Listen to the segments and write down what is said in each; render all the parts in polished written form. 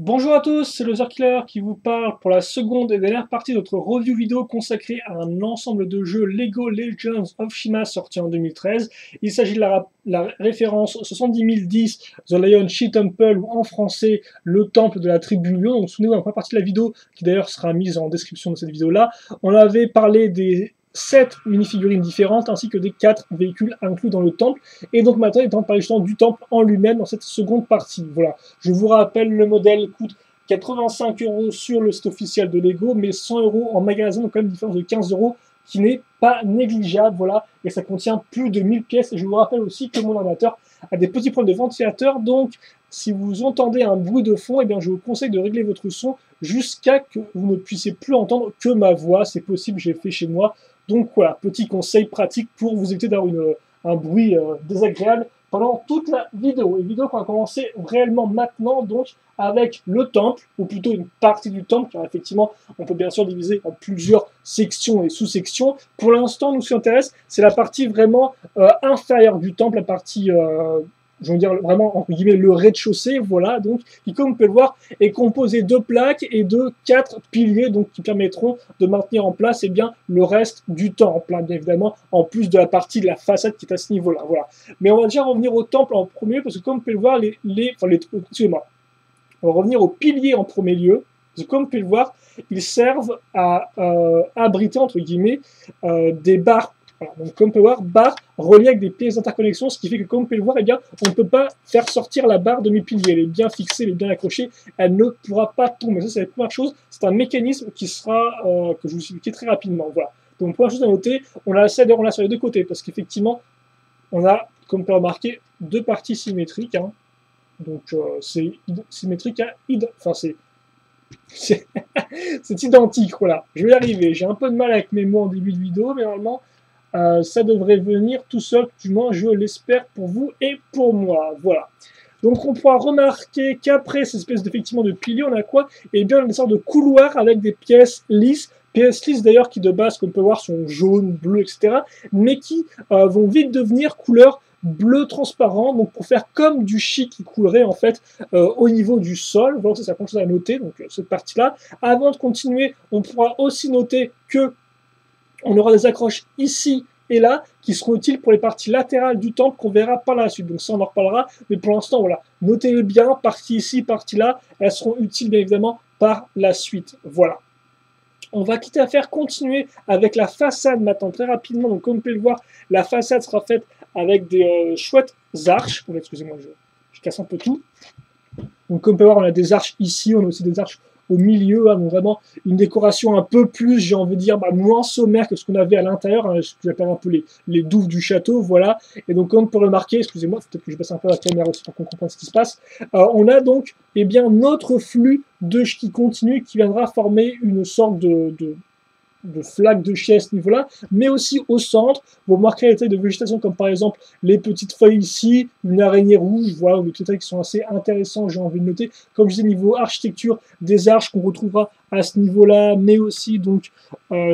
Bonjour à tous, c'est le Killer qui vous parle pour la seconde et dernière partie de notre review vidéo consacrée à un ensemble de jeux Lego Legends of Shima sorti en 2013. Il s'agit de la référence 70010 The Lion Shi Temple ou en français le temple de la tribu Lion. Donc souvenez-vous, dans la première partie de la vidéo, qui d'ailleurs sera mise en description de cette vidéo-là, on avait parlé des 7 mini-figurines différentes ainsi que des 4 véhicules inclus dans le temple. Et donc maintenant, il est temps de parler justement du temple en lui-même dans cette seconde partie. Voilà. Je vous rappelle, le modèle coûte 85 € sur le site officiel de Lego, mais 100 € en magasin, donc quand même une différence de 15 € qui n'est pas négligeable, voilà, et ça contient plus de 1000 pièces. Et je vous rappelle aussi que mon ordinateur a des petits problèmes de ventilateur, donc si vous entendez un bruit de fond, eh bien, je vous conseille de régler votre son jusqu'à que vous ne puissiez plus entendre que ma voix. C'est possible, j'ai fait chez moi. Donc voilà, petit conseil pratique pour vous éviter d'avoir un bruit désagréable pendant toute la vidéo. Une vidéo qu'on va commencer réellement maintenant, donc avec le temple, ou plutôt une partie du temple, car effectivement, on peut bien sûr diviser en plusieurs sections et sous-sections. Pour l'instant, nous, ce qui nous intéresse, c'est la partie vraiment inférieure du temple, la partie je veux dire vraiment entre guillemets le rez-de-chaussée, voilà, donc qui comme vous pouvez le voir est composé de plaques et de 4 piliers, donc qui permettront de maintenir en place bien le reste du temple, bien évidemment, en plus de la partie de la façade qui est à ce niveau-là, voilà. Mais on va déjà revenir au temple en premier, parce que comme vous pouvez le voir, excusez-moi, on va revenir aux piliers en premier lieu, parce que comme vous pouvez le voir, ils servent à abriter entre guillemets des barres. Voilà, donc comme on peut voir, barre reliée avec des pièces d'interconnexion, ce qui fait que comme vous pouvez le voir, eh bien, on ne peut pas faire sortir la barre de mes piliers. Elle est bien fixée, elle est bien accrochée, elle ne pourra pas tomber. Ça, c'est la première chose. C'est un mécanisme qui sera, que je vous expliquer très rapidement. Voilà. Donc première chose à noter, on a ça on a sur les deux côtés, parce qu'effectivement, on a, comme on peut remarquer, deux parties symétriques. Hein. Donc c'est symétrique à enfin c'est identique, voilà. Je vais y arriver. J'ai un peu de mal avec mes mots en début de vidéo, mais normalement, ça devrait venir tout seul, du moins je l'espère pour vous et pour moi. Voilà. Donc on pourra remarquer qu'après cette espèce d'effectivement de pilier, on a quoi? Eh bien une sorte de couloir avec des pièces lisses. Pièces lisses d'ailleurs qui de base, comme on peut voir, sont jaunes, bleues, etc. Mais qui vont vite devenir couleur bleu transparent, donc pour faire comme du chi qui coulerait en fait au niveau du sol. Voilà, c'est quelque chose à noter, donc cette partie-là. Avant de continuer, on pourra aussi noter que on aura des accroches ici et là qui seront utiles pour les parties latérales du temple qu'on verra par la suite. Donc ça, on en reparlera. Mais pour l'instant, voilà, notez-le bien, partie ici, partie là, elles seront utiles bien évidemment par la suite. Voilà. On va quitter à faire continuer avec la façade maintenant très rapidement. Donc comme vous pouvez le voir, la façade sera faite avec des chouettes arches. Oh, excusez-moi, je casse un peu tout. Donc comme vous pouvez voir, on a des arches ici, on a aussi des arches au milieu, hein, donc vraiment une décoration un peu plus, j'ai envie de dire, moins sommaire que ce qu'on avait à l'intérieur, hein, ce que j'appelle un peu les douves du château, voilà. Et donc comme on peut remarquer, excusez-moi, peut-être que je passe un peu la caméra aussi pour qu'on comprenne ce qui se passe, on a donc notre flux de qui continue, qui viendra former une sorte de flaques de chais à ce niveau-là, mais aussi au centre, vous remarquerez les tailles de végétation comme par exemple les petites feuilles ici, une araignée rouge, voilà, ou des petites tailles qui sont assez intéressantes, j'ai envie de noter. Comme je disais, niveau architecture, des arches qu'on retrouvera à ce niveau-là, mais aussi, donc,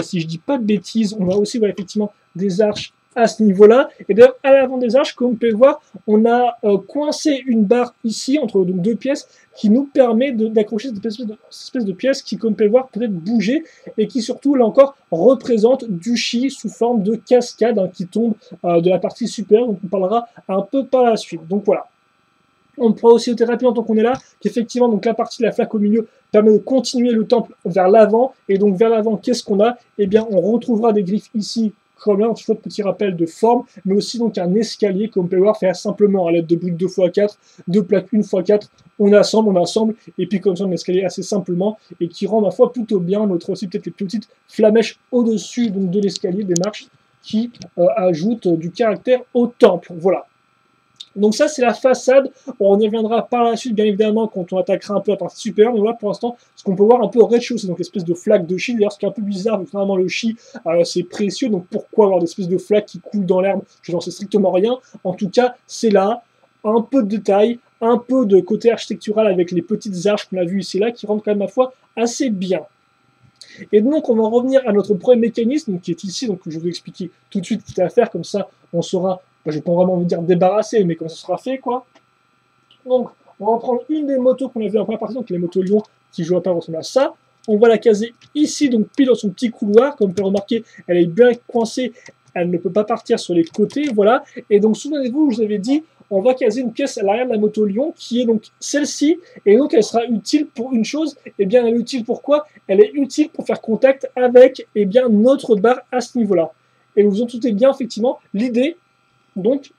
si je dis pas de bêtises, on a aussi, voilà, effectivement, des arches à ce niveau-là. Et d'ailleurs, à l'avant des arches, comme vous pouvez le voir, on a coincé une barre ici, entre donc, deux pièces, qui nous permet d'accrocher cette espèce de pièce qui, comme vous pouvez le voir, peut-être bouger, et qui surtout, là encore, représente du chi sous forme de cascade hein, qui tombe de la partie supérieure, donc on parlera un peu par la suite. Donc voilà. On pourra aussi noter rapidement tant qu'on est là qu'effectivement donc la partie de la flaque au milieu permet de continuer le temple vers l'avant, et donc vers l'avant qu'est-ce qu'on a? Eh bien on retrouvera des griffes ici comme là, un petit rappel de forme, mais aussi donc un escalier comme on peut le voir faire simplement à l'aide de briques 2x4, de plaques 1x4, on assemble, et puis comme ça un escalier assez simplement, et qui rend ma foi plutôt bien. On notera aussi peut-être les petites flamèches au-dessus donc de l'escalier, des marches, qui ajoutent du caractère au temple. Voilà. Donc ça, c'est la façade. On y reviendra par la suite, bien évidemment, quand on attaquera un peu la partie supérieure. Mais voilà, pour l'instant, ce qu'on peut voir un peu au rez-de-chaussée, donc l'espèce de flaque de chi. D'ailleurs, ce qui est un peu bizarre, vu que finalement le chi, c'est précieux. Donc pourquoi avoir des espèces de flaques qui coulent dans l'herbe? Je n'en sais strictement rien. En tout cas, c'est là. Un peu de détails, un peu de côté architectural avec les petites arches qu'on a vues ici et là, qui rendent quand même, ma foi, assez bien. Et donc, on va revenir à notre premier mécanisme, qui est ici, donc je vais vous expliquer tout de suite ce qu'il y a à faire, comme ça, on saura, je n'ai pas vraiment envie de dire débarrasser, mais comme ça sera fait, quoi. Donc, On va prendre une des motos qu'on a vu en première partie, donc les motos Lyon, qui je ne vois pas ressembler à ça. On va la caser ici, donc pile dans son petit couloir. Comme vous pouvez remarquer, elle est bien coincée, elle ne peut pas partir sur les côtés, voilà. Et donc souvenez-vous, je vous avais dit, on va caser une pièce à l'arrière de la moto Lyon, qui est donc celle-ci, et donc elle sera utile pour une chose. Et bien elle est utile pourquoi? Elle est utile pour faire contact avec bien notre barre à ce niveau-là. Et vous en doutez bien, effectivement, l'idée, donc,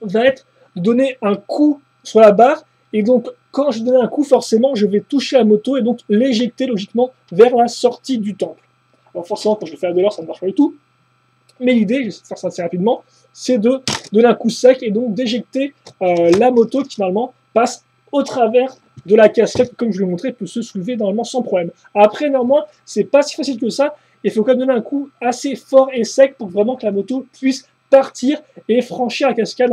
va être de donner un coup sur la barre, et donc quand je donne un coup, forcément, je vais toucher la moto et donc l'éjecter logiquement vers la sortie du temple. Alors forcément, quand je le fais à de l'heure, ça ne marche pas du tout, mais l'idée, je vais faire ça assez rapidement, c'est de donner un coup sec et donc d'éjecter la moto qui normalement passe au travers de la casquette, comme je l'ai montré, peut se soulever normalement sans problème. Après, néanmoins, c'est pas si facile que ça, il faut quand même donner un coup assez fort et sec pour vraiment que la moto puisse partir et franchir la cascade.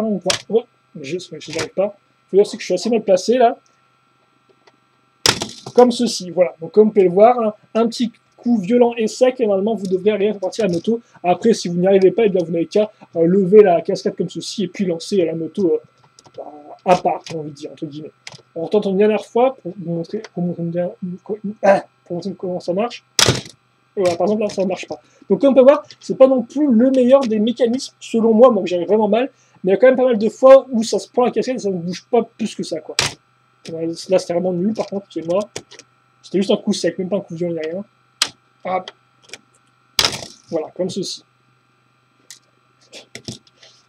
Oh, je n'y arrive pas. Il faut dire aussi que je suis assez mal placé là. Comme ceci, voilà. Donc comme vous pouvez le voir, un petit coup violent et sec, et normalement vous devrez arriver à partir la moto. Après, si vous n'y arrivez pas, eh bien, vous n'avez qu'à lever la cascade comme ceci et puis lancer la moto à part, j'ai envie de dire, entre guillemets. On retente une dernière fois pour vous montrer comment ça marche. Et voilà, par exemple, là, ça ne marche pas. Donc, comme on peut voir, c'est pas non plus le meilleur des mécanismes, selon moi, moi, j'arrive vraiment mal, mais il y a quand même pas mal de fois où ça se prend la casquette et ça ne bouge pas plus que ça, quoi. Là, c'était vraiment nul, par contre, chez moi. C'était juste un coup sec, même pas un coup violent, il n'y a rien. Hop. Voilà, comme ceci.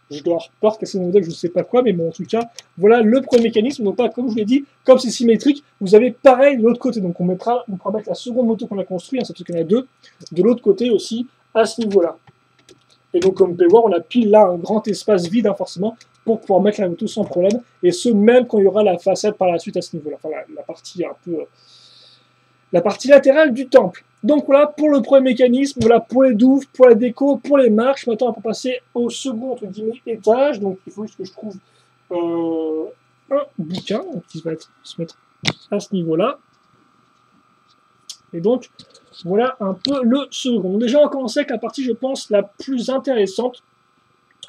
Je dois reporter casser mon modèle, je ne sais pas quoi, mais bon, en tout cas, voilà le premier mécanisme. Donc, pas, comme je vous l'ai dit, comme c'est symétrique, vous avez pareil de l'autre côté. Donc, on pourra mettre la seconde moto qu'on a construite, hein, c'est parce qu'il y en a deux, de l'autre côté aussi, à ce niveau-là. Et donc, comme vous pouvez voir, on a pile là un grand espace vide, hein, forcément, pour pouvoir mettre la moto sans problème. Et ce, même quand il y aura la façade par la suite à ce niveau-là. Enfin, la partie un peu. La partie latérale du temple. Donc voilà pour le premier mécanisme, voilà pour les douves, pour la déco, pour les marches. Maintenant on va passer au second entre guillemets étage. Donc il faut juste que je trouve un bouquin qui va se mettre à ce niveau-là. Et donc voilà un peu le second. Donc, déjà on va commencer avec la partie je pense la plus intéressante.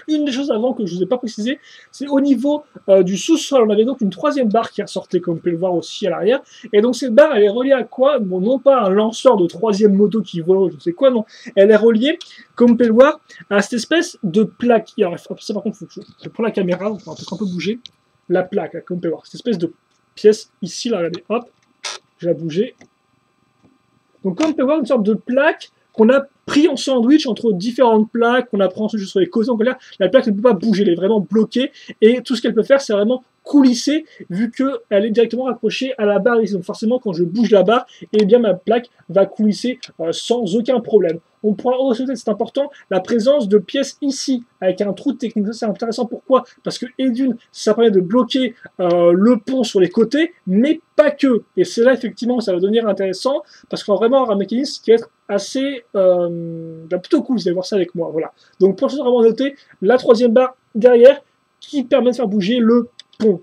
Une des choses avant que je ne vous ai pas précisé, c'est au niveau du sous-sol. On avait donc une troisième barre qui ressortait, comme vous pouvez le voir aussi à l'arrière. Et donc cette barre, elle est reliée à quoi? Bon, non pas un lanceur de troisième moto qui vole, je ne sais quoi, non. Elle est reliée, comme vous pouvez le voir, à cette espèce de plaque. Alors, ça par contre, il faut que je prends la caméra, on va peut-être un peu bouger. La plaque, là, comme vous pouvez voir, cette espèce de pièce ici, là, regardez, hop, je vais la bouger. Donc comme vous pouvez voir, une sorte de plaque qu'on a pris en sandwich entre différentes plaques, qu'on apprend ensuite sur les côtés. Donc là, la plaque ne peut pas bouger, elle est vraiment bloquée. Et tout ce qu'elle peut faire, c'est vraiment coulisser, vu qu'elle est directement raccrochée à la barre ici. Donc forcément, quand je bouge la barre, eh bien ma plaque va coulisser sans aucun problème. On pourra aussi, c'est important, la présence de pièces ici, avec un trou technique. Ça, c'est intéressant. Pourquoi? Parce que, et d'une, ça permet de bloquer le pont sur les côtés, mais pas que. Et c'est là, effectivement, ça va devenir intéressant, parce qu'on va vraiment avoir un mécanisme qui va être assez plutôt cool, vous allez voir ça avec moi. Voilà. Donc, pour ça, vraiment noter la troisième barre derrière qui permet de faire bouger le pont.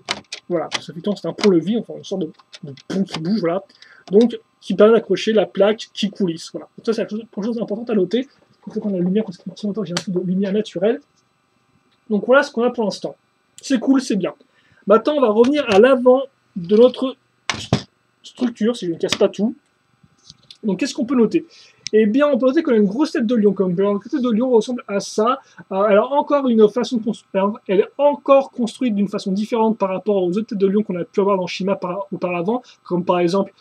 Voilà, parce que c'est un pont-levis, enfin une sorte de pont qui bouge, voilà. Donc, qui permet d'accrocher la plaque qui coulisse. Voilà. Donc ça, c'est la chose importante à noter. Il faut qu'on ait la lumière, parce que petit longtemps j'ai un peu de lumière naturelle. Donc voilà ce qu'on a pour l'instant. C'est cool, c'est bien. Maintenant, on va revenir à l'avant de notre structure, si je ne casse pas tout. Donc, qu'est-ce qu'on peut noter? Eh bien, on peut noter qu'on a une grosse tête de lion. Comme la tête de lion ressemble à ça. Elle a encore une façon de construire. Elle est encore construite d'une façon différente par rapport aux autres têtes de lion qu'on a pu avoir dans Shima auparavant, comme par exemple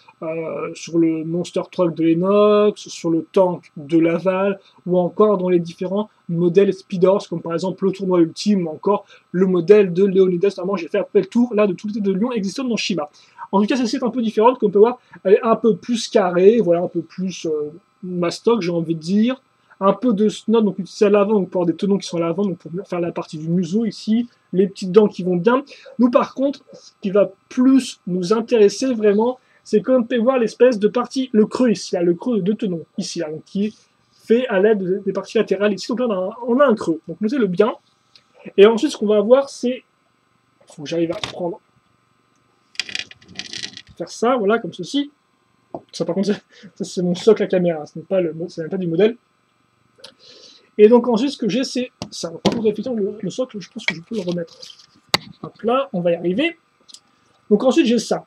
sur le Monster Truck de Lennox, sur le tank de Laval, ou encore dans les différents modèles Speeders, comme par exemple le tournoi ultime, ou encore le modèle de Leonidas. Normalement, j'ai fait après le tour là de toutes les têtes de lion existantes dans Shima. En tout cas, celle-ci est un peu différente, comme on peut voir, elle est un peu plus carrée, voilà, un peu plus mastoc, j'ai envie de dire. Un peu de snot, donc utilisé à l'avant, donc pour avoir des tenons qui sont à l'avant, donc pour faire la partie du museau ici, les petites dents qui vont bien. Nous, par contre, ce qui va plus nous intéresser vraiment, c'est comme vous pouvez voir l'espèce de partie, le creux ici, là, le creux de deux tenons, ici, là, donc qui est fait à l'aide des parties latérales ici. Donc là, on a un creux, donc notez-le bien. Et ensuite, ce qu'on va avoir, c'est, il faut que j'arrive à prendre, faire ça, voilà, comme ceci. Ça, par contre, c'est mon socle à caméra, ce n'est pas, même pas du modèle. Et donc ensuite, ce que j'ai, c'est ça. Par contre, effectivement, le socle, je pense que je peux le remettre. Hop là, on va y arriver. Donc ensuite j'ai ça.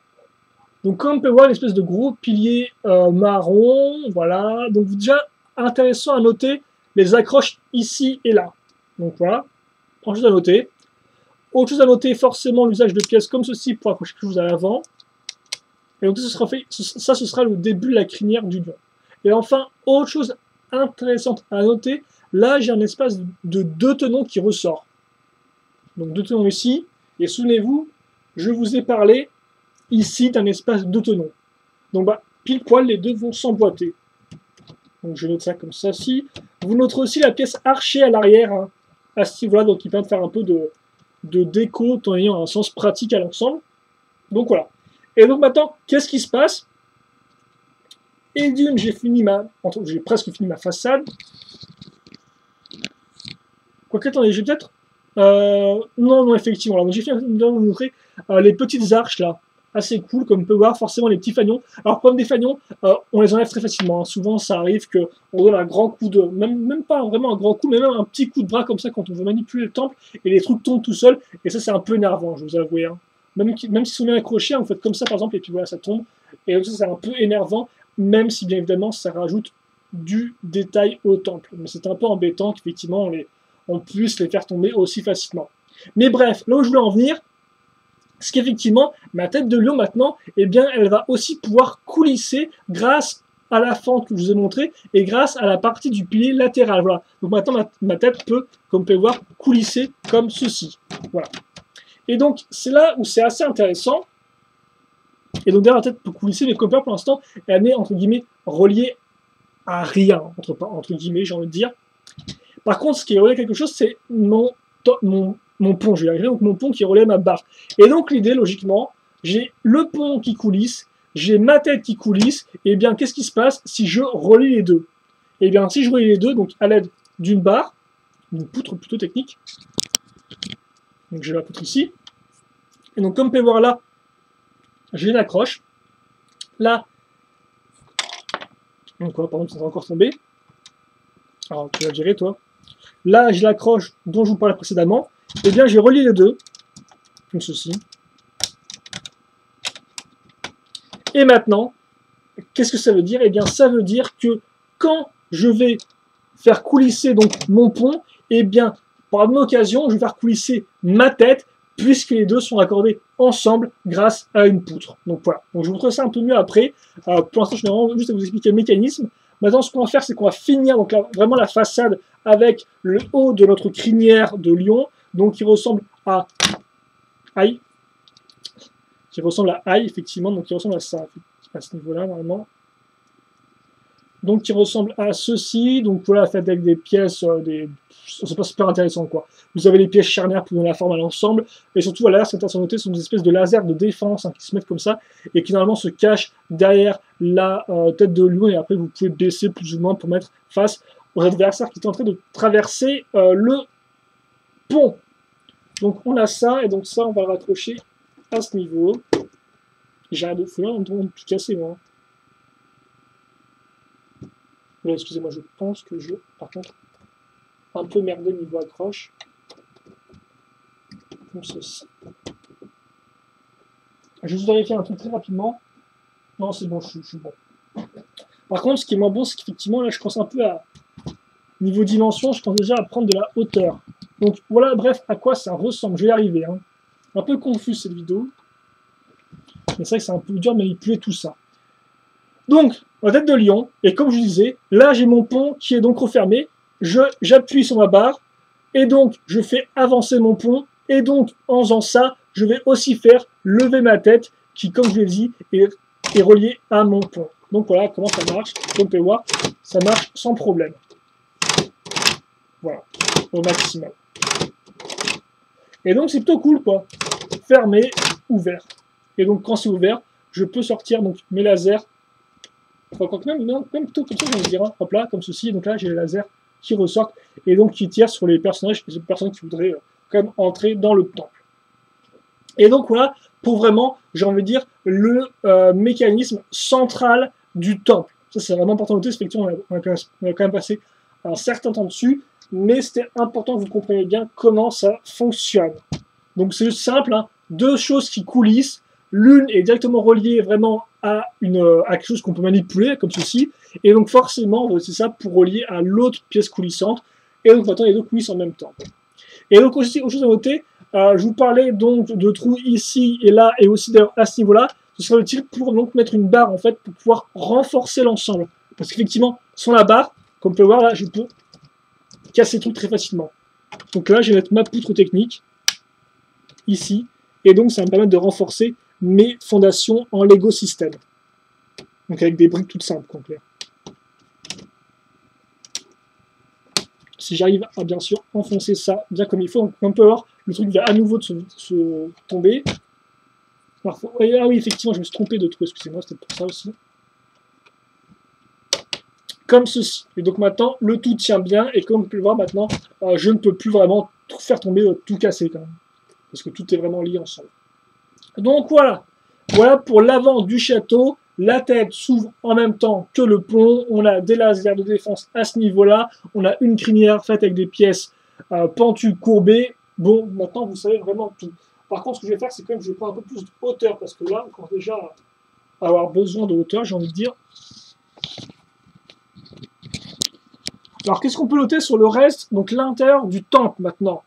Donc comme on peut voir, une espèce de gros pilier marron, voilà. Donc déjà intéressant à noter les accroches ici et là. Donc voilà, autre chose à noter. Autre chose à noter, forcément l'usage de pièces comme ceci pour accrocher quelque chose à l'avant. Et donc ce sera le début de la crinière du lion. Et enfin, autre chose intéressante à noter, là j'ai un espace de 2 tenons qui ressort. Donc 2 tenons ici, et souvenez-vous, je vous ai parlé ici d'un espace de 2 tenons. Donc bah, pile poil, les deux vont s'emboîter. Donc je note ça comme ça ci. Vous noterez aussi la pièce archée à l'arrière, hein, à ce niveau-là, donc qui permet de faire un peu de déco, tout en ayant un sens pratique à l'ensemble. Donc voilà. Et donc maintenant, qu'est-ce qui se passe? Et d'une, j'ai presque fini ma façade. Quoique, attendez, j'ai peut-être... non, effectivement. Donc j'ai fini de vous montrer les petites arches là. Assez cool, comme on peut voir, forcément les petits fanions. Alors, comme des fanions, on les enlève très facilement. Hein. Souvent, ça arrive qu'on donne un grand coup de... Même pas vraiment un grand coup, mais même un petit coup de bras comme ça quand on veut manipuler le temple, et les trucs tombent tout seuls. Et ça, c'est un peu énervant, je vous avoue. Hein. Même si sont bien accrochés, vous faites comme ça, par exemple, et puis voilà, ça tombe. Et donc ça, c'est un peu énervant, même si, bien évidemment, ça rajoute du détail au temple. Mais c'est un peu embêtant qu'effectivement, on puisse les faire tomber aussi facilement. Mais bref, là où je voulais en venir, c'est qu'effectivement, ma tête de lion maintenant, eh bien, elle va aussi pouvoir coulisser grâce à la fente que je vous ai montré et grâce à la partie du pilier latéral. Voilà. Donc maintenant, ma tête peut, comme vous pouvez voir, coulisser comme ceci. Voilà. Et donc, c'est là où c'est assez intéressant. Et donc, derrière la tête peut coulisser, mais comme pour l'instant, elle n'est, entre guillemets, reliée à rien, entre guillemets, j'ai envie de dire. Par contre, ce qui est relié à quelque chose, c'est mon pont, je vais y arriver, donc mon pont qui relaie ma barre. Et donc l'idée, logiquement, j'ai le pont qui coulisse, j'ai ma tête qui coulisse, et bien qu'est-ce qui se passe si je relie les deux? Et bien si je relie les deux, donc à l'aide d'une barre, d'une poutre plutôt technique, donc j'ai la poutre ici, et donc comme vous pouvez voir là, j'ai une accroche, là, donc quoi, pardon, ça va encore tomber, alors tu vas gérer toi, là j'ai l'accroche dont je vous parlais précédemment, et bien j'ai relié les deux, comme ceci. Et maintenant, qu'est-ce que ça veut dire? Eh bien, ça veut dire que quand je vais faire coulisser donc mon pont, eh bien, par la même occasion, je vais faire coulisser ma tête, puisque les deux sont raccordés ensemble grâce à une poutre. Donc voilà. Donc je vous montrerai ça un peu mieux après. Pour l'instant, je vais vraiment juste à vous expliquer le mécanisme. Maintenant, ce qu'on va faire, c'est qu'on va finir donc vraiment la façade avec le haut de notre crinière de lion, donc qui ressemble à aïe, effectivement, donc qui ressemble à ça, à ce niveau-là, normalement. Donc, qui ressemble à ceci, donc voilà, fait avec des pièces, c'est pas super intéressant, quoi. Vous avez les pièces charnières pour donner la forme à l'ensemble, et surtout, à l'arrière, ce qui est intéressant à noter, ce sont des espèces de lasers de défense, hein, qui se mettent comme ça, et qui normalement se cachent derrière la tête de lion, et après, vous pouvez baisser plus ou moins pour mettre face aux adversaires qui sont en train de traverser le pont. Donc, on a ça, et donc ça, on va le raccrocher à ce niveau. J'ai rien de fou là, on me tout casser, moi. Mais excusez-moi, je pense que par contre, un peu merdé niveau accroche. Comme ceci. Je vais vous vérifier un truc très rapidement. Non, c'est bon, je suis bon. Par contre, ce qui est moins bon, c'est qu'effectivement, là, je pense un peu à... Niveau dimension, je pense déjà à prendre de la hauteur. Donc, voilà, bref, à quoi ça ressemble. Je vais y arriver. Hein. Un peu confus, cette vidéo. Mais c'est vrai que c'est un peu dur de manipuler tout ça. Donc, la tête de lion, et comme je disais, là j'ai mon pont qui est donc refermé, j'appuie sur ma barre, et donc je fais avancer mon pont, et donc en faisant ça, je vais aussi faire lever ma tête, qui comme je l'ai dit, est reliée à mon pont. Donc voilà comment ça marche, comme vous pouvez voir, ça marche sans problème. Voilà, au maximum. Et donc c'est plutôt cool quoi, fermé, ouvert. Et donc quand c'est ouvert, je peux sortir donc mes lasers. Enfin, même plutôt comme ça, j'ai envie de dire, hein. Hop là, comme ceci, donc là j'ai les lasers qui ressortent et donc qui tirent sur les personnages, les personnes qui voudraient quand même entrer dans le temple. Et donc voilà, pour vraiment, j'ai envie de dire, le mécanisme central du temple. Ça c'est vraiment important de noter, effectivement, on a quand même passé un certain temps dessus, mais c'était important que vous compreniez bien comment ça fonctionne. Donc c'est juste simple, hein, deux choses qui coulissent, L'une est directement reliée vraiment à quelque chose qu'on peut manipuler, comme ceci. Et donc forcément, c'est ça pour relier à l'autre pièce coulissante. Et donc maintenant, il y a deux coulisses en même temps. Et donc aussi, autre chose à noter, je vous parlais donc de trous ici et là, et aussi d'ailleurs à ce niveau-là. Ce serait utile pour donc mettre une barre en fait pour pouvoir renforcer l'ensemble. Parce qu'effectivement, sans la barre, comme on peut voir là, je peux casser le truc très facilement. Donc là, je vais mettre ma poutre technique ici, et donc ça va me permettre de renforcer mes fondations en Lego système. Donc avec des briques toutes simples, en clair. Si j'arrive à bien sûr enfoncer ça bien comme il faut, on peut voir le truc va à nouveau de se tomber. Alors, ah oui, effectivement, je me suis trompé de trou, excusez-moi, c'était pour ça aussi. Comme ceci. Et donc maintenant, le tout tient bien, et comme vous pouvez le voir maintenant, je ne peux plus vraiment tout faire tomber, tout casser quand même. Parce que tout est vraiment lié ensemble. Donc voilà. Voilà pour l'avant du château. La tête s'ouvre en même temps que le pont. On a des lasers de défense à ce niveau-là. On a une crinière faite avec des pièces pentues, courbées. Bon, maintenant, vous savez vraiment tout. Par contre, ce que je vais faire, c'est quand même je vais prendre un peu plus de hauteur. Parce que là, on commence déjà à avoir besoin de hauteur, j'ai envie de dire. Alors, qu'est-ce qu'on peut noter sur le reste? Donc, l'intérieur du temple, maintenant.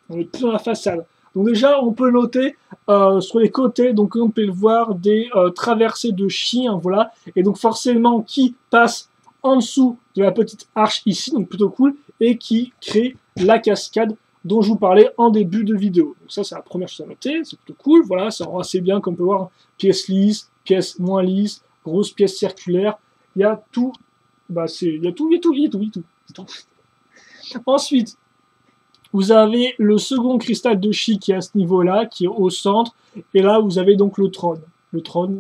On est plus dans la façade. Donc déjà, on peut noter sur les côtés, donc on peut le voir, des traversées de chiens, voilà. Et donc forcément, qui passe en dessous de la petite arche ici, donc plutôt cool, et qui crée la cascade dont je vous parlais en début de vidéo. Donc ça, c'est la première chose à noter, c'est plutôt cool, voilà, ça rend assez bien, comme on peut voir, pièce lisse, pièce moins lisse, grosse pièce circulaire, il y a tout, il y a tout. Ensuite, vous avez le second cristal de chi qui est à ce niveau-là, qui est au centre. Et là, vous avez donc le trône. Le trône.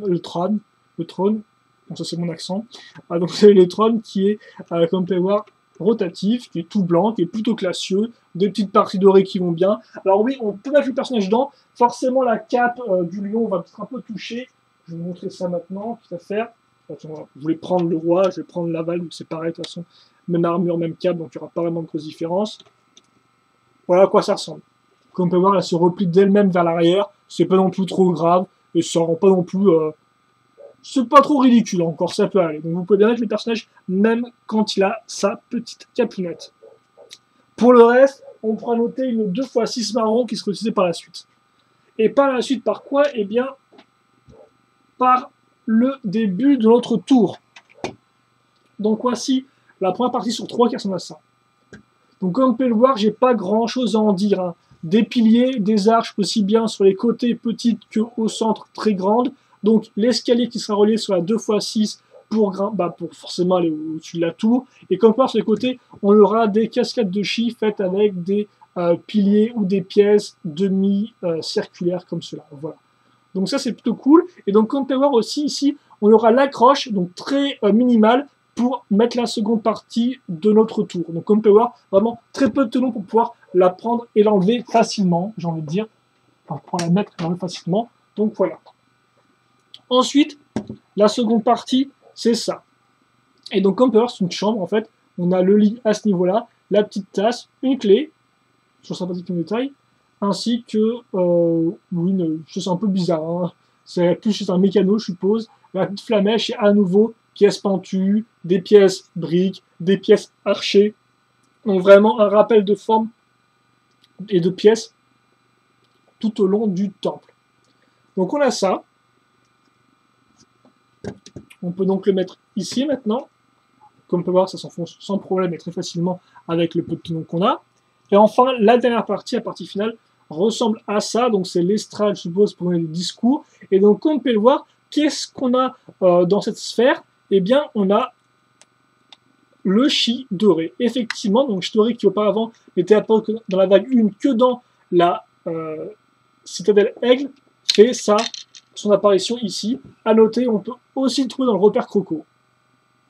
Bon, ça, c'est mon accent. Donc, vous avez le trône qui est, comme vous pouvez voir, rotatif, qui est tout blanc, qui est plutôt classieux. Des petites parties dorées qui vont bien. Alors oui, on peut mettre le personnage dedans. Forcément, la cape du lion va peut-être un peu toucher. Je vais vous montrer ça maintenant, quitte à faire. Je voulais prendre le roi, je vais prendre l'aval, donc c'est pareil, de toute façon. Même armure, même cape, donc il n'y aura pas vraiment de grosse différence. Voilà à quoi ça ressemble. Comme on peut voir, elle se replie d'elle-même vers l'arrière. C'est pas non plus trop grave. Et ça rend pas non plus... c'est pas trop ridicule encore, ça peut aller. Donc vous pouvez bien mettre le personnage même quand il a sa petite capinette. Pour le reste, on pourra noter une 2x6 marron qui sera utilisée par la suite. Et par la suite, par quoi? Eh bien, par le début de notre tour. Donc voici la première partie sur 3 qui ressemble à ça. Donc comme vous pouvez le voir, j'ai pas grand chose à en dire. Hein. Des piliers, des arches aussi bien sur les côtés petites qu'au centre très grandes. Donc l'escalier qui sera relié sur la 2x6 pour forcément aller au-dessus de la tour. Et comme par sur les côtés, on aura des cascades de chi faites avec des piliers ou des pièces demi-circulaires comme cela. Voilà. Donc ça c'est plutôt cool. Et donc comme vous pouvez voir aussi ici, on aura l'accroche, donc très minimale, pour mettre la seconde partie de notre tour. Donc comme vous pouvez voir, vraiment très peu de tenons pour pouvoir la prendre et l'enlever facilement, j'ai envie de dire. Enfin, pour la mettre et l'enlever facilement. Donc voilà. Ensuite, la seconde partie, c'est ça. Et donc comme vous pouvez voir, c'est une chambre en fait. On a le lit à ce niveau-là, la petite tasse, une clé, sur sympathique en détail, ainsi que une chose un peu bizarre. Hein. C'est plus juste un mécano, je suppose. La petite flamèche et à nouveau pièces pentues, des pièces briques, des pièces archées. Donc vraiment un rappel de forme et de pièces tout au long du temple. Donc on a ça. On peut donc le mettre ici maintenant. Comme on peut voir, ça s'enfonce sans problème et très facilement avec le peu de tenon qu'on a. Et enfin, la dernière partie, la partie finale, ressemble à ça. Donc c'est l'estrade, je suppose, pour donner des discours. Et donc comme on peut le voir, qu'est-ce qu'on a dans cette sphère? Eh bien, on a le chi doré. Effectivement, donc chi doré qui auparavant n'était apparu dans la vague 1 que dans la citadelle Aigle, fait son apparition ici. À noter, on peut aussi le trouver dans le repère Croco.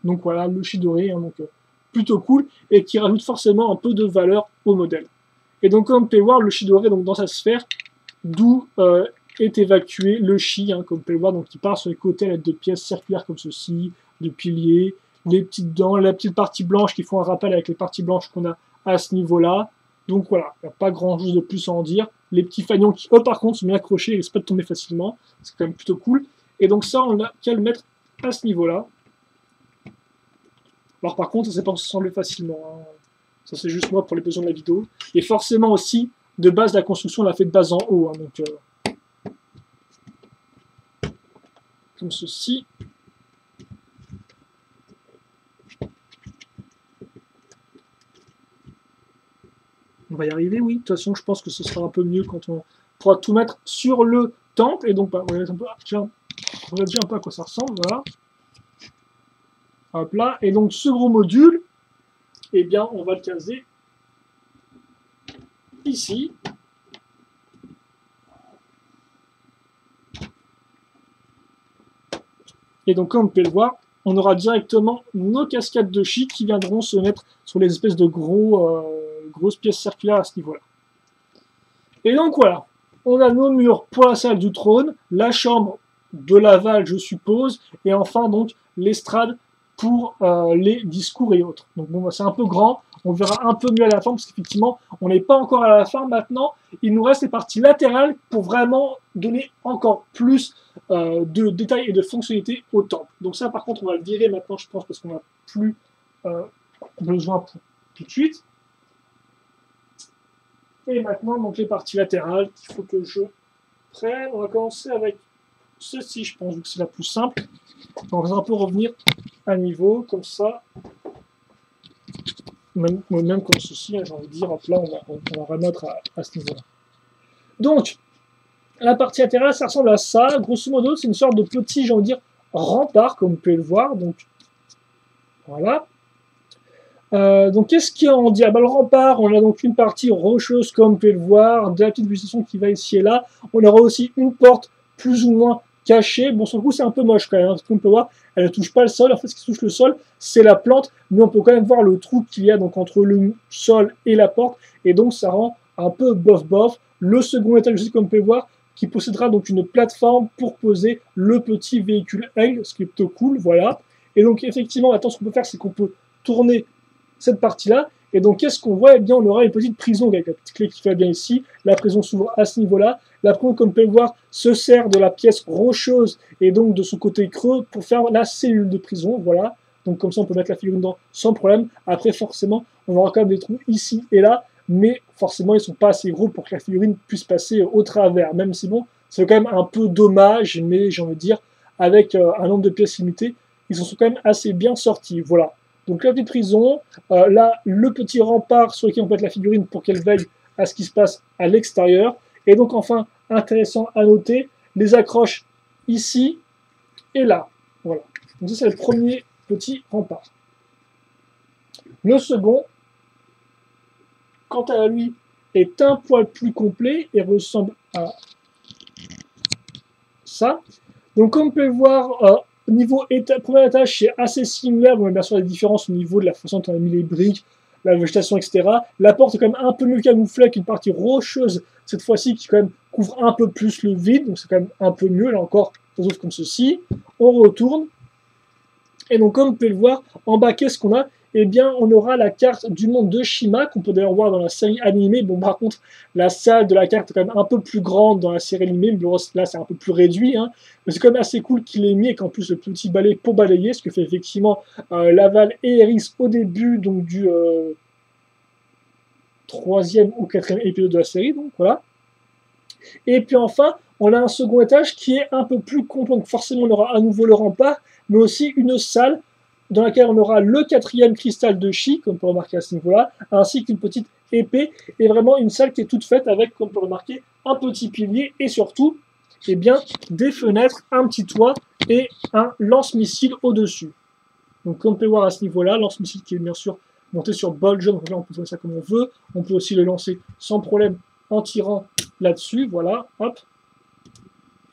Donc voilà, le chi doré, hein, donc plutôt cool, et qui rajoute forcément un peu de valeur au modèle. Et donc comme vous pouvez voir, le chi doré, donc dans sa sphère, d'où est évacué le chi, hein, comme vous pouvez le voir, donc il part sur les côtés à l'aide de pièces circulaires comme ceci, de piliers, les petites dents, la petite partie blanche qui font un rappel avec les parties blanches qu'on a à ce niveau-là. Donc voilà, il n'y a pas grand chose de plus à en dire. les petits fanions qui, eux, par contre, sont bien accrochés et risquent pas de tomber facilement. C'est quand même plutôt cool. Et donc ça, on n'a qu'à le mettre à ce niveau-là. Alors par contre, ça ne s'est pas ensemble facilement. Hein. Ça, c'est juste moi pour les besoins de la vidéo. Et forcément aussi, de base, la construction, on l'a fait de bas en haut. Hein, donc, comme ceci. On va y arriver, oui. De toute façon, je pense que ce sera un peu mieux quand on pourra tout mettre sur le temple. Et donc, bah, on va dire un peu à quoi ça ressemble. Voilà. Hop là. Et donc, ce gros module, eh bien, on va le caser ici. Et donc, comme vous pouvez le voir, on aura directement nos cascades de chi qui viendront se mettre sur les espèces de grosses pièces circulaires à ce niveau-là. Et donc voilà, on a nos murs pour la salle du trône, la chambre de l'aval, je suppose, et enfin donc l'estrade pour les discours et autres. Donc bon, c'est un peu grand, on verra un peu mieux à la fin, parce qu'effectivement, on n'est pas encore à la fin maintenant. Il nous reste les parties latérales pour vraiment donner encore plus de détails et de fonctionnalités au temple. Donc ça, par contre, on va le virer maintenant, je pense, parce qu'on n'a plus besoin pour tout de suite. Et maintenant, donc les parties latérales qu'il faut que je prenne. On va commencer avec ceci, je pense, vu que c'est la plus simple. On va un peu revenir à niveau, comme ça. Même comme ceci, hein, j'ai envie de dire. Là, on va remettre à ce niveau-là. Donc, la partie latérale, ça ressemble à ça. Grosso modo, c'est une sorte de petit, j'ai envie de dire, rempart, comme vous pouvez le voir. Donc, voilà. Donc qu'est-ce qu'il y a en dit? Le rempart, on a donc une partie rocheuse comme vous pouvez le voir, de la petite végétation qui va ici et là. On aura aussi une porte plus ou moins cachée. Bon, sur le coup, c'est un peu moche quand même, hein, parce qu'on peut voir, elle ne touche pas le sol. En fait, ce qui touche le sol, c'est la plante, mais on peut quand même voir le trou qu'il y a donc entre le sol et la porte, et donc ça rend un peu bof-bof. Le second étage aussi, comme vous pouvez voir, qui possédera donc une plateforme pour poser le petit véhicule aigle, ce qui est plutôt cool, voilà. Et donc effectivement, attends, ce qu'on peut faire, c'est qu'on peut tourner cette partie-là. Et donc, qu'est-ce qu'on voit? Eh bien, on aura une petite prison avec la petite clé qui fait bien ici. La prison s'ouvre à ce niveau-là. La prison, comme vous pouvez le voir, se sert de la pièce rocheuse et donc de son côté creux pour faire la cellule de prison. Voilà. Donc, comme ça, on peut mettre la figurine dedans sans problème. Après, forcément, on aura quand même des trous ici et là. Mais forcément, ils ne sont pas assez gros pour que la figurine puisse passer au travers. Même si, bon, c'est quand même un peu dommage. Mais j'ai envie de dire, avec un nombre de pièces limité, ils en sont quand même assez bien sortis. Voilà. Donc la petite prison, là le petit rempart sur lequel on peut mettre la figurine pour qu'elle veille à ce qui se passe à l'extérieur. Et donc enfin, intéressant à noter, les accroches ici et là. Voilà. Donc ça c'est le premier petit rempart. Le second, quant à lui, est un poil plus complet et ressemble à ça. Donc comme vous pouvez le voir, niveau première étage, c'est assez similaire. Bon, bien sûr, il y a des différences au niveau de la façon dont on a mis les briques, la végétation, etc. La porte est quand même un peu mieux camouflée avec une partie rocheuse, cette fois-ci, qui quand même couvre un peu plus le vide. Donc c'est quand même un peu mieux. Là encore, ça s'ouvre comme ceci. On retourne. Et donc, comme vous pouvez le voir, en bas, qu'est-ce qu'on a? Eh bien, on aura la carte du monde de Shima, qu'on peut d'ailleurs voir dans la série animée. Bon, par contre, la salle de la carte est quand même un peu plus grande dans la série animée, mais là, c'est un peu plus réduit. Hein. Mais c'est quand même assez cool qu'il ait mis, et qu'en plus, le petit balai pour balayer, ce que fait effectivement Laval et Eris au début donc, du 3e ou 4e épisode de la série. Donc, voilà. Et puis enfin, on a un second étage qui est un peu plus complet. Donc forcément, on aura à nouveau le rempart, mais aussi une salle dans laquelle on aura le 4e cristal de chi, comme on peut remarquer à ce niveau-là, ainsi qu'une petite épée, et vraiment une salle qui est toute faite avec, comme on peut remarquer, un petit pilier, et surtout, eh bien, des fenêtres, un petit toit, et un lance-missile au-dessus. Donc comme on peut voir à ce niveau-là, lance-missile qui est bien sûr monté sur bol jaune, donc là on peut faire ça comme on veut, on peut aussi le lancer sans problème en tirant là-dessus, voilà, hop.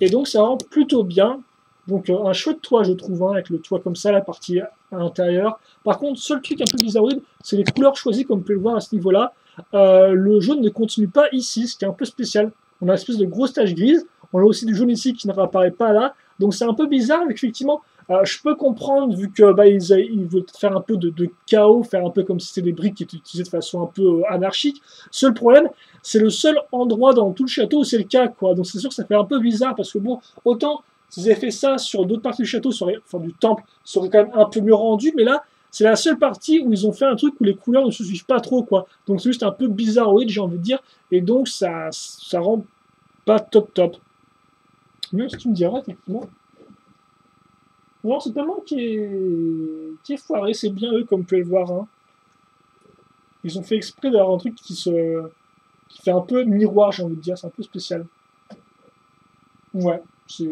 Et donc ça rend plutôt bien. Donc un chouette toit, je trouve, hein, avec le toit comme ça, la partie à l'intérieur. Par contre, seul truc un peu bizarroïde, c'est les couleurs choisies, comme vous pouvez le voir à ce niveau-là. Le jaune ne continue pas ici, ce qui est un peu spécial. On a une espèce de grosse tache grise. On a aussi du jaune ici qui ne réapparaît pas là. Donc c'est un peu bizarre, mais effectivement, Je peux comprendre, vu que bah, ils veulent faire un peu de chaos, faire un peu comme si c'était des briques qui étaient utilisées de façon un peu anarchique. Seul problème, c'est le seul endroit dans tout le château où c'est le cas, quoi. Donc c'est sûr que ça fait un peu bizarre, parce que bon, autant s'ils avaient fait ça sur d'autres parties du château, enfin du temple, ça aurait quand même un peu mieux rendu, mais là, c'est la seule partie où ils ont fait un truc où les couleurs ne se suivent pas trop, quoi. Donc c'est juste un peu bizarroïde, j'ai envie de dire, et donc ça rend pas top top. Mais si tu me diras, effectivement. Non, c'est pas moi qui est foiré, c'est bien eux, comme vous pouvez le voir. Hein. Ils ont fait exprès d'avoir un truc qui fait un peu miroir, j'ai envie de dire, c'est un peu spécial. Ouais, ça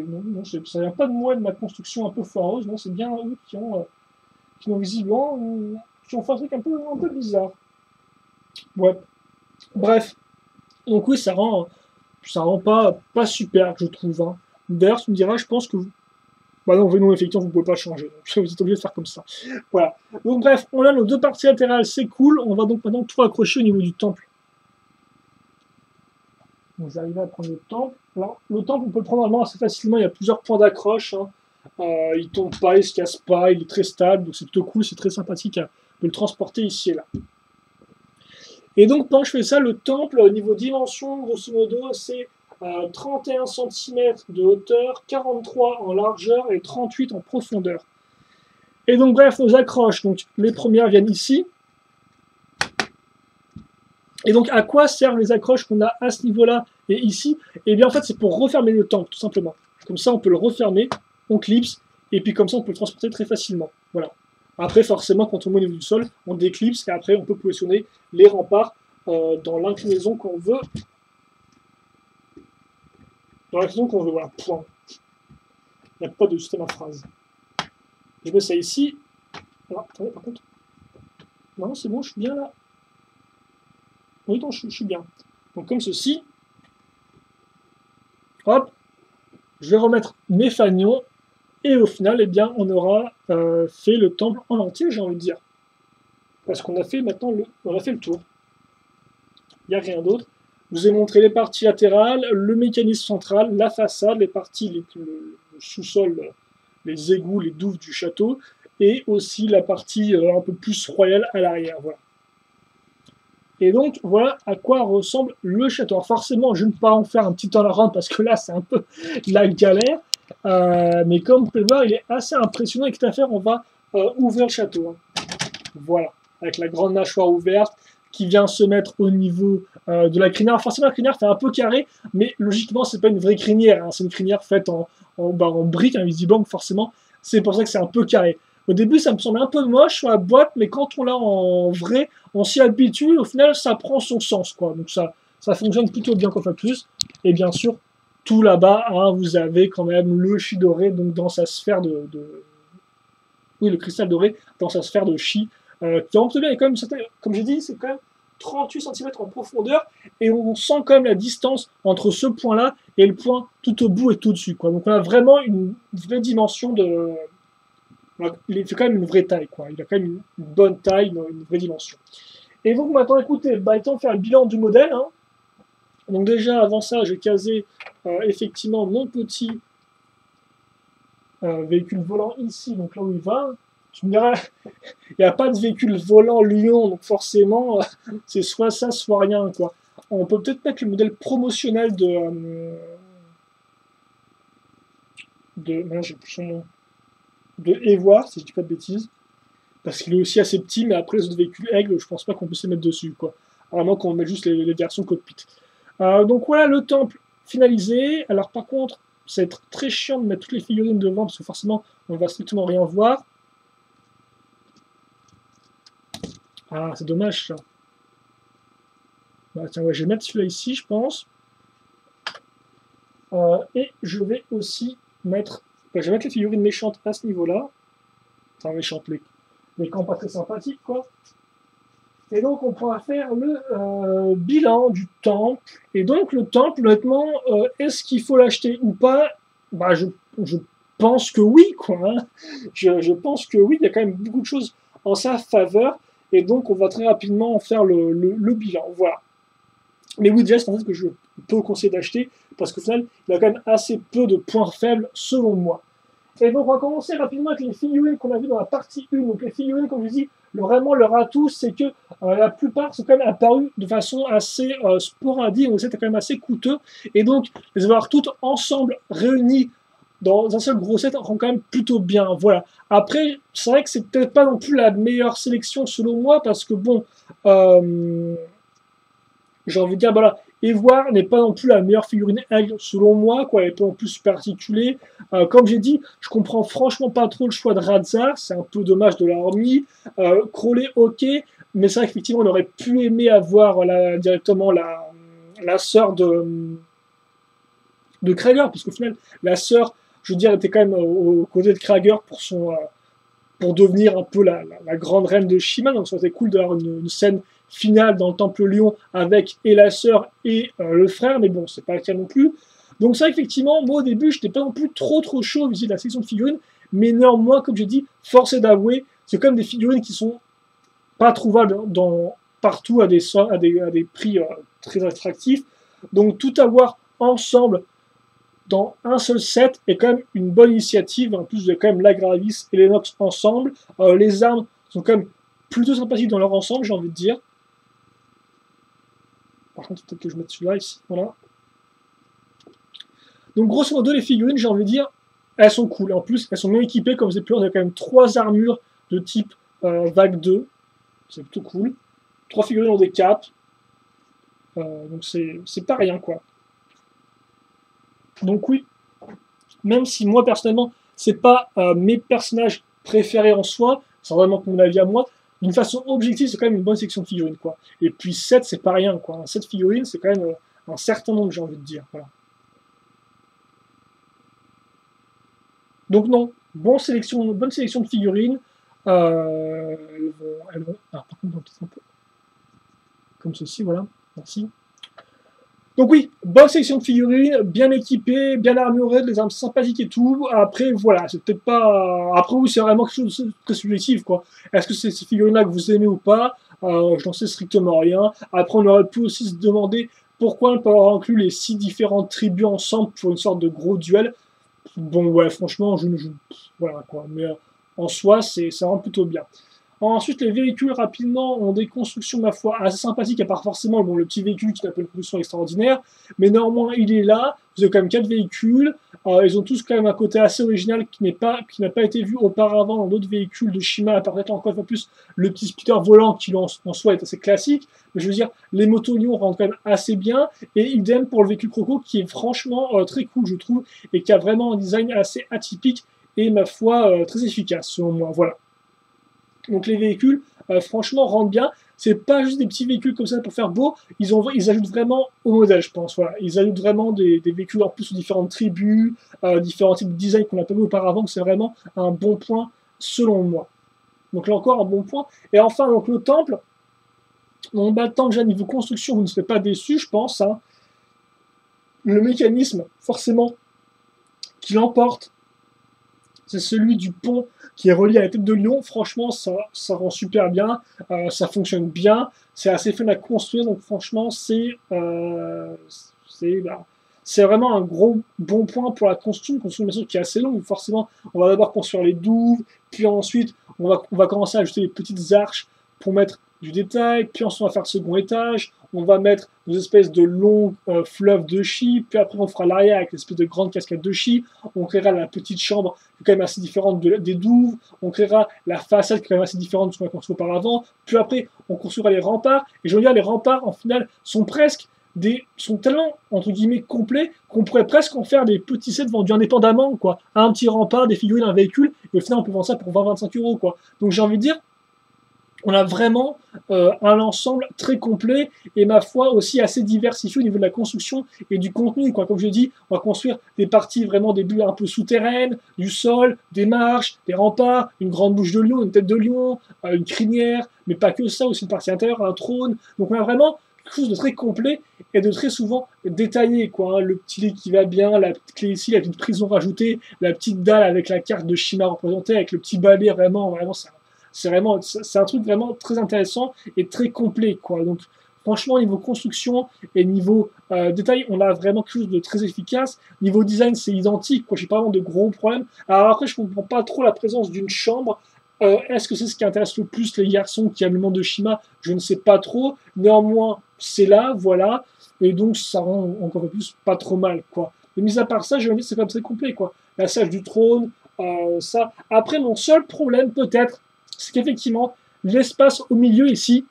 vient pas de moi et de ma construction un peu foireuse, non, c'est bien eux qui ont visiblement, qui ont fait un truc un peu bizarre. Ouais, bref. Donc oui, ça rend pas super, je trouve. Hein. D'ailleurs, tu me diras, je pense que bah non, effectivement, vous pouvez pas changer. Donc, vous êtes obligé de faire comme ça. Voilà. Donc bref, on a nos deux parties latérales, c'est cool. On va donc maintenant tout accrocher au niveau du temple. Donc j'arrive à prendre le temple. Alors, le temple, on peut le prendre vraiment assez facilement. Il y a plusieurs points d'accroche. Hein. Il tombe pas, il se casse pas, il est très stable. Donc c'est plutôt cool, c'est très sympathique de le transporter ici et là. Et donc, quand je fais ça, le temple, au niveau dimension, grosso modo, c'est 31 cm de hauteur, 43 en largeur et 38 en profondeur. Et donc, bref, nos accroches, donc les premières viennent ici. Et donc, à quoi servent les accroches qu'on a à ce niveau-là et ici? Eh bien, en fait, c'est pour refermer le temple, tout simplement. Comme ça, on peut le refermer, on clipse, et puis comme ça, on peut le transporter très facilement. Voilà. Après, forcément, quand on met au niveau du sol, on déclipse, et après, on peut positionner les remparts dans l'inclinaison qu'on veut. Dans l'inclinaison qu'on veut, voilà, point. Il n'y a pas de système à phrase. Je mets ça ici. Alors, attendez, par contre. Non, c'est bon, je suis bien là. Oui, non, je suis bien. Donc, comme ceci. Hop. Je vais remettre mes fanions. Et au final, eh bien, on aura fait le temple en entier, j'ai envie de dire. Parce qu'on a fait maintenant on a fait le tour. Il n'y a rien d'autre. Je vous ai montré les parties latérales, le mécanisme central, la façade, les parties, le sous-sol, les égouts, les douves du château, et aussi la partie un peu plus royale à l'arrière. Voilà. Et donc, voilà à quoi ressemble le château. Alors forcément, je ne vais pas en faire un petit temps à la rente parce que là, c'est un peu la galère. Mais comme vous pouvez le voir, il est assez impressionnant. Et quitte à faire, on va ouvrir le château. Hein. Voilà, avec la grande mâchoire ouverte qui vient se mettre au niveau de la crinière. Forcément, la crinière fait un peu carré, mais logiquement, c'est pas une vraie crinière. Hein. C'est une crinière faite en briques, invisiblement, forcément. C'est pour ça que c'est un peu carré. Au début, ça me semblait un peu moche sur la boîte, mais quand on l'a en vrai, on s'y habitue. Au final, ça prend son sens, quoi. Donc ça fonctionne plutôt bien, qu'on fait plus. Et bien sûr, tout là-bas, hein, vous avez quand même le chi doré, donc dans sa sphère oui, le cristal doré dans sa sphère de chi, qui en bien, quand même, comme j'ai dit, c'est quand même 38 cm en profondeur, et on sent quand même la distance entre ce point-là et le point tout au bout et tout dessus, quoi. Donc on a vraiment une vraie dimension de... Il fait quand même une vraie taille, quoi. Il a quand même une bonne taille, une vraie dimension. Et donc maintenant, écoutez, il est temps de faire le bilan du modèle. Hein. Donc déjà, avant ça, j'ai casé effectivement mon petit véhicule volant ici, donc là où il va. Tu me diras, il n'y a pas de véhicule volant Lyon, donc forcément, c'est soit ça, soit rien, quoi. On peut peut-être mettre le modèle promotionnel j'ai plus son nom, de Evoir, si je dis pas de bêtises, parce qu'il est aussi assez petit, mais après les autres véhicules Aigle, je pense pas qu'on puisse les mettre dessus, quoi. Vraiment qu'on met juste les versions cockpit. Donc voilà le temple finalisé. Alors par contre, ça va être très chiant de mettre toutes les figurines devant, parce que forcément, on va strictement rien voir. Ah, c'est dommage ça. Bah, tiens, ouais, je vais mettre celui-là ici, je pense. Et je vais aussi mettre... je vais mettre les figurines méchantes à ce niveau-là. Enfin, méchantes, les camps pas très sympathiques, quoi. Et donc, on pourra faire le bilan du temple. Et donc, le temple, honnêtement, est-ce qu'il faut l'acheter ou pas? Bah, je pense que oui, quoi. Hein. Je pense que oui, il y a quand même beaucoup de choses en sa faveur. Et donc, on va très rapidement en faire le bilan. Voilà. Mais oui, déjà, c'est en fait que je peux conseiller d'acheter, parce qu'au final, il a quand même assez peu de points faibles, selon moi. Et donc, on va commencer rapidement avec les figurines qu'on a vues dans la partie 1. Donc, les figurines, comme je dis, vraiment, leur atout, c'est que la plupart sont quand même apparues de façon assez sporadique, donc c'était quand même assez coûteux. Et donc, les avoir toutes ensemble, réunies dans un seul gros set, rend quand même plutôt bien. Voilà. Après, c'est vrai que c'est peut-être pas non plus la meilleure sélection selon moi, parce que bon, j'ai envie de dire, voilà, Evoire n'est pas non plus la meilleure figurine aigle, selon moi, quoi, elle n'est pas non plus super articulée. Comme j'ai dit, je comprends franchement pas trop le choix de Radzar, c'est un peu dommage de l'avoir mis. Crowley, ok, mais c'est vrai qu'effectivement, on aurait pu aimer avoir directement la sœur de Krager, parce qu'au final, la sœur, je veux dire, était quand même aux côtés de Krager pour devenir un peu la grande reine de Shima, donc ça aurait été cool d'avoir une scène finale dans le Temple Lion avec et la sœur et le frère, mais bon, c'est pas le cas non plus. Donc ça, effectivement, moi au début, je n'étais pas non plus trop chaud vis-à-vis de la section de figurines, mais néanmoins, comme j'ai dit, force est d'avouer, c'est quand même des figurines qui sont pas trouvables partout à des prix très attractifs. Donc tout avoir ensemble dans un seul set est quand même une bonne initiative. En plus, il y a quand même la Gravis et les Nox ensemble. Les armes sont quand même plutôt sympathiques dans leur ensemble, j'ai envie de dire. Par contre, peut-être que je mette celui-là ici. Voilà. Donc, grosso modo, les figurines, j'ai envie de dire, elles sont cool. En plus, elles sont bien équipées. Comme vous avez pu voir, il y a quand même 3 armures de type vague 2. C'est plutôt cool. 3 figurines ont des capes. Donc, c'est pas rien, quoi. Donc, oui, même si moi, personnellement, c'est pas mes personnages préférés en soi, c'est vraiment mon avis à moi, d'une façon objective, c'est quand même une bonne section de figurines, quoi. Et puis 7, c'est pas rien, quoi. 7 figurines, c'est quand même un certain nombre, j'ai envie de dire. Voilà. Donc non, bonne sélection de figurines. Alors, par contre, un peu comme ceci, voilà. Merci. Donc oui, bonne section de figurines, bien équipée, bien armurée, des armes sympathiques et tout. Après, voilà, c'est peut-être pas... Après, oui, c'est vraiment quelque chose de très subjectif, quoi. Est-ce que c'est ces figurines-là que vous aimez ou pas Je n'en sais strictement rien. Après, on aurait pu aussi se demander pourquoi ne pas avoir inclus les 6 différentes tribus ensemble pour une sorte de gros duel. Bon, ouais, franchement, voilà, quoi. Mais en soi, ça rend plutôt bien. Ensuite, les véhicules, rapidement, ont des constructions, ma foi, assez sympathiques, à part forcément le petit véhicule qui n'a pas une construction extraordinaire. Mais néanmoins, il est là. Vous avez quand même 4 véhicules. Ils ont tous quand même un côté assez original qui n'a pas été vu auparavant dans d'autres véhicules de Shima, à part peut-être encore une fois plus le petit speeder volant qui, en soi, est assez classique. Mais je veux dire, les motos-lions rentrent quand même assez bien. Et idem pour le véhicule Croco, qui est franchement très cool, je trouve, et qui a vraiment un design assez atypique et, ma foi, très efficace, selon moi. Voilà. Donc les véhicules, franchement, rentrent bien. C'est pas juste des petits véhicules comme ça pour faire beau. Ils ajoutent vraiment au modèle, je pense. Voilà. Ils ajoutent vraiment des véhicules en plus aux différentes tribus, différents types de design qu'on n'a pas vu auparavant. C'est vraiment un bon point, selon moi. Donc là encore, un bon point. Et enfin, donc le temple. On bat le temple déjà niveau construction, vous ne serez pas déçus, je pense. Hein. Le mécanisme, forcément, qui l'emporte, c'est celui du pont qui est relié à la tête de lion. Franchement, ça rend super bien, ça fonctionne bien, c'est assez fun à construire, donc franchement, c'est vraiment un gros bon point pour la construction qui est assez longue. Forcément, on va d'abord construire les douves, puis ensuite, on va commencer à ajouter des petites arches pour mettre du détail, puis ensuite on va faire le second étage, on va mettre des espèces de longs fleuves de chi, puis après on fera l'arrière avec une espèce de grande cascade de chi, on créera la petite chambre qui est quand même assez différente des douves, on créera la façade qui est quand même assez différente de ce qu'on a construit auparavant, puis après on construira les remparts, et je veux dire les remparts en final sont tellement entre guillemets complets qu'on pourrait presque en faire des petits sets vendus indépendamment, quoi. Un petit rempart, des figurines, un véhicule, et au final on peut vendre ça pour 20-25 euros, quoi. Donc j'ai envie de dire, on a vraiment un ensemble très complet et, ma foi, aussi assez diversifié au niveau de la construction et du contenu, quoi. Comme je dis, on va construire des parties vraiment des bulles un peu souterraines, du sol, des marches, des remparts, une grande bouche de lion, une tête de lion, une crinière, mais pas que ça, aussi une partie intérieure, un trône. Donc on a vraiment quelque chose de très complet et de très souvent détaillé, quoi. Hein. Le petit lit qui va bien, la petite clé ici, la petite prison rajoutée, la petite dalle avec la carte de Shima représentée, avec le petit balai, vraiment ça. C'est un truc vraiment très intéressant et très complet, quoi. Donc, Franchement, niveau construction et niveau détail, on a vraiment quelque chose de très efficace. Niveau design, c'est identique, quoi. J'ai pas vraiment de gros problèmes. Alors après, je comprends pas trop la présence d'une chambre. Est-ce que c'est ce qui intéresse le plus les garçons qui aiment le monde de Shima? Je ne sais pas trop. Néanmoins, c'est là, voilà. Et donc, ça rend encore plus pas trop mal, quoi. Mais mis à part ça, j'ai envie de dire c'est quand même très complet, quoi. La salle du trône, ça. Après, mon seul problème, peut-être, c'est qu'effectivement, l'espace au milieu ici,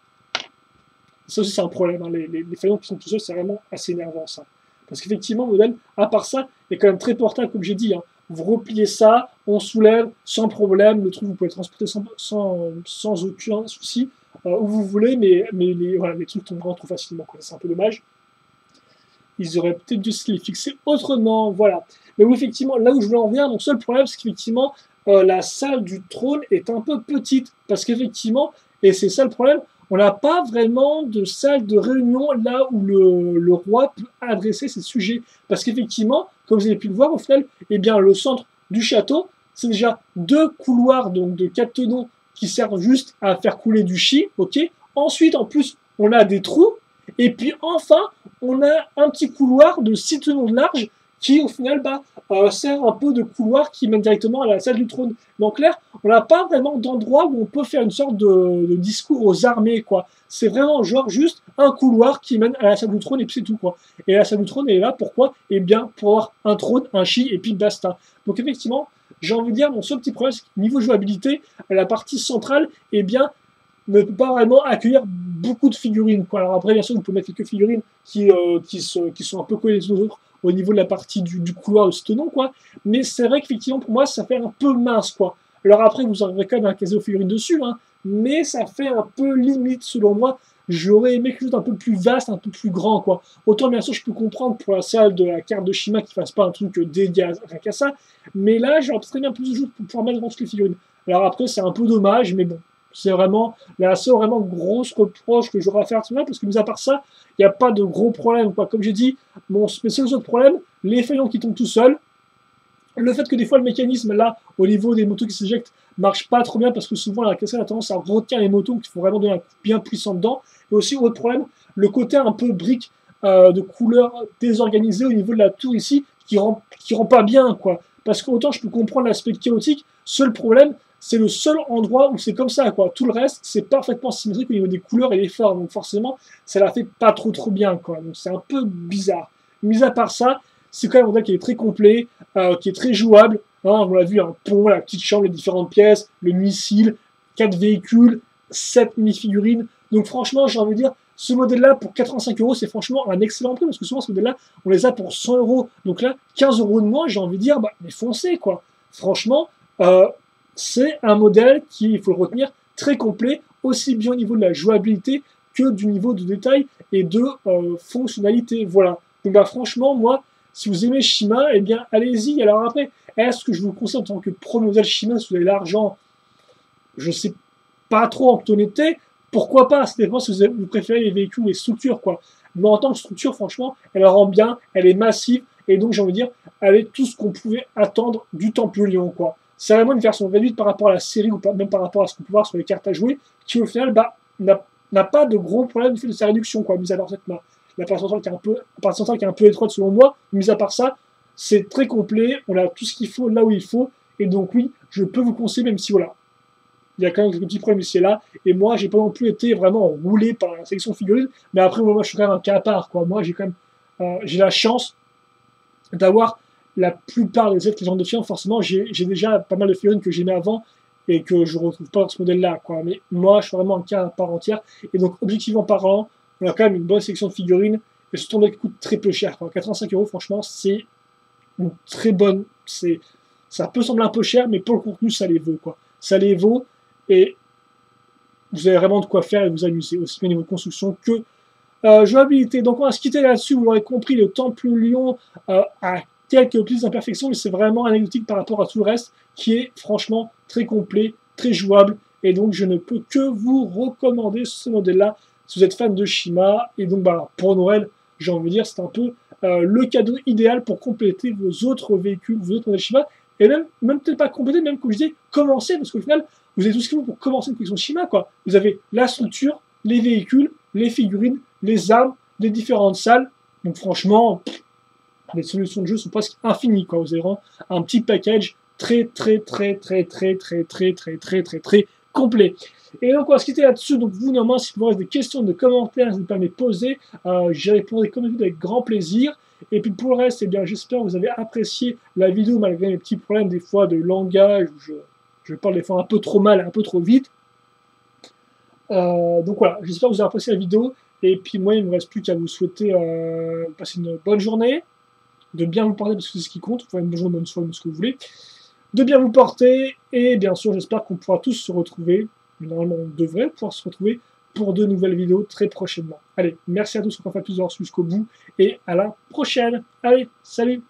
ça aussi c'est un problème. Hein. Les faïons qui sont tout seuls, c'est vraiment assez énervant, ça. Parce qu'effectivement, le modèle, à part ça, est quand même très portable, comme j'ai dit. Hein. Vous repliez ça, on soulève sans problème. Le truc, vous pouvez le transporter sans aucun souci, où vous voulez, mais voilà, les trucs tombent vraiment trop facilement. C'est un peu dommage. Ils auraient peut-être dû se les fixer autrement, voilà. Mais oui, effectivement, là où je voulais en venir, mon seul problème, c'est qu'effectivement, la salle du trône est un peu petite. Parce qu'effectivement, et c'est ça le problème, on n'a pas vraiment de salle de réunion là où le roi peut adresser ses sujets. Parce qu'effectivement, comme vous avez pu le voir, au final, eh bien, le centre du château, c'est déjà 2 couloirs donc de 4 tenons qui servent juste à faire couler du chi, ok. Ensuite, en plus, on a des trous. Et puis enfin, on a un petit couloir de 6 tenons de large qui, au final, sert un peu de couloir qui mène directement à la salle du trône. Mais en clair, on n'a pas vraiment d'endroit où on peut faire une sorte de discours aux armées, quoi. C'est vraiment genre juste un couloir qui mène à la salle du trône et puis c'est tout, quoi. Et la salle du trône est là, pourquoi? Eh bien, pour avoir un trône, un chi et puis basta. Donc effectivement, j'ai envie de dire, mon seul petit problème, c'est que niveau jouabilité, la partie centrale, eh bien, ne peut pas vraiment accueillir beaucoup de figurines, quoi. Alors après, bien sûr, vous pouvez mettre quelques figurines qui sont un peu collées les autres au niveau de la partie du couloir de ce tenant, quoi. Mais c'est vrai qu'effectivement, pour moi, ça fait un peu mince, quoi. Alors après, vous aurez quand même un casé aux figurines dessus, hein, mais ça fait un peu limite, selon moi. J'aurais aimé quelque chose d'un peu plus vaste, un peu plus grand, quoi. Autant, bien sûr, je peux comprendre pour la salle de la carte de Shima qu'il ne fasse pas un truc dédié à rien qu'à ça, mais là, j'aurais très bien plus de choses pour pouvoir mettre dans toutes les figurines. Alors après, c'est un peu dommage, mais bon. C'est vraiment la seule vraiment grosse reproche que j'aurais à faire à ce moment-là, parce que mis à part ça, il n'y a pas de gros problème, quoi. Comme j'ai dit, mes seuls autres problèmes, les faïons qui tombent tout seuls, le fait que des fois le mécanisme là, au niveau des motos qui s'éjectent, marche pas trop bien parce que souvent la cassette a tendance à retenir les motos, donc il faut vraiment donner un coup bien puissant dedans. Et aussi, autre problème, le côté un peu brique de couleur désorganisé au niveau de la tour ici, qui rend pas bien, quoi. Parce qu'autant je peux comprendre l'aspect chaotique, seul problème, c'est le seul endroit où c'est comme ça, quoi. Tout le reste, c'est parfaitement symétrique au niveau des couleurs et des formes. Donc forcément, ça la fait pas trop bien, quoi. Donc c'est un peu bizarre. Mis à part ça, c'est quand même un modèle qui est très complet, qui est très jouable. Hein, on l'a vu, un pont, la petite chambre, les différentes pièces, le missile, 4 véhicules, 7 mini-figurines. Donc franchement, j'ai envie de dire, ce modèle-là, pour 85 €, c'est franchement un excellent prix, parce que souvent, ce modèle-là, on les a pour 100 €. Donc là, 15 € de moins, j'ai envie de dire, mais foncez, quoi. Franchement, c'est un modèle qui, il faut le retenir, très complet, aussi bien au niveau de la jouabilité que du niveau de détail et de fonctionnalité. Voilà. Donc franchement, moi, si vous aimez Shima, eh bien, allez-y. Alors après, est-ce que je vous conseille en tant que premier modèle Shima, si vous avez l'argent? Je sais pas trop en toute honnêteté. Pourquoi pas? Ça dépend si vous préférez les véhicules ou les structures, quoi. Mais en tant que structure, franchement, elle rend bien, elle est massive, et donc j'ai envie de dire, elle est tout ce qu'on pouvait attendre du Temple Lion, quoi. C'est vraiment une version réduite par rapport à la série, ou même par rapport à ce qu'on peut voir sur les cartes à jouer, qui au final, n'a pas de gros problème du fait de sa réduction, quoi, mis à part cette main. La partie centrale qui est un peu étroite selon moi, mis à part ça, c'est très complet, on a tout ce qu'il faut là où il faut, et donc oui, je peux vous conseiller, même si voilà, il y a quand même quelques petits problèmes ici et là, et moi j'ai pas non plus été vraiment roulé par la sélection figurine, mais après moi je suis quand même un cas à part, quoi. Moi j'ai quand même j'ai la chance d'avoir la plupart des êtres légendes de films, forcément j'ai déjà pas mal de figurines que j'aimais avant, et que je retrouve pas dans ce modèle-là, quoi. Mais moi je suis vraiment un cas à part entière, et donc objectivement parlant, on a quand même une bonne sélection de figurines, et ce tournoi qui coûte très peu cher, quoi. 85 €, franchement, c'est une très bonne. Ça peut sembler un peu cher, mais pour le contenu, ça les vaut, quoi. Ça les vaut, et vous avez vraiment de quoi faire et vous amuser, aussi bien au niveau de construction que jouabilité. Donc on va se quitter là-dessus, vous l'aurez compris, le Temple Lion a quelques petites imperfections, mais c'est vraiment anecdotique par rapport à tout le reste, qui est franchement très complet, très jouable, et donc je ne peux que vous recommander ce modèle-là si vous êtes fan de Shima. Et donc pour Noël, j'ai envie de dire, c'est un peu le cadeau idéal pour compléter vos autres véhicules, vos autres modèles Shima, et même peut-être pas compléter, même comme je disais, commencer, parce qu'au final, vous avez tout ce qu'il faut pour commencer une collection Shima, quoi. Vous avez la structure, les véhicules, les figurines, les armes des différentes salles. Donc franchement, les solutions de jeu sont presque infinies, quoi. Vous avez vraiment un petit package très complet. Et donc on va se quitter là-dessus. Donc vous, normalement, si vous avez des questions, des commentaires, n'hésitez pas à me les poser. J'y répondrai comme d'habitude avec grand plaisir. Et puis pour le reste, eh bien, j'espère que vous avez apprécié la vidéo malgré mes petits problèmes des fois de langage où je parle des fois un peu trop mal, un peu trop vite. Donc voilà, j'espère que vous avez apprécié la vidéo. Et puis moi, il ne me reste plus qu'à vous souhaiter passer une bonne journée, de bien vous porter parce que c'est ce qui compte. Vous pouvez une bonne journée, bonne soirée, ce que vous voulez. De bien vous porter. Et bien sûr, j'espère qu'on pourra tous se retrouver. Normalement, on devrait pouvoir se retrouver pour de nouvelles vidéos très prochainement. Allez, merci à tous encore une fois plus d'avoir suivi jusqu'au bout. Et à la prochaine. Allez, salut!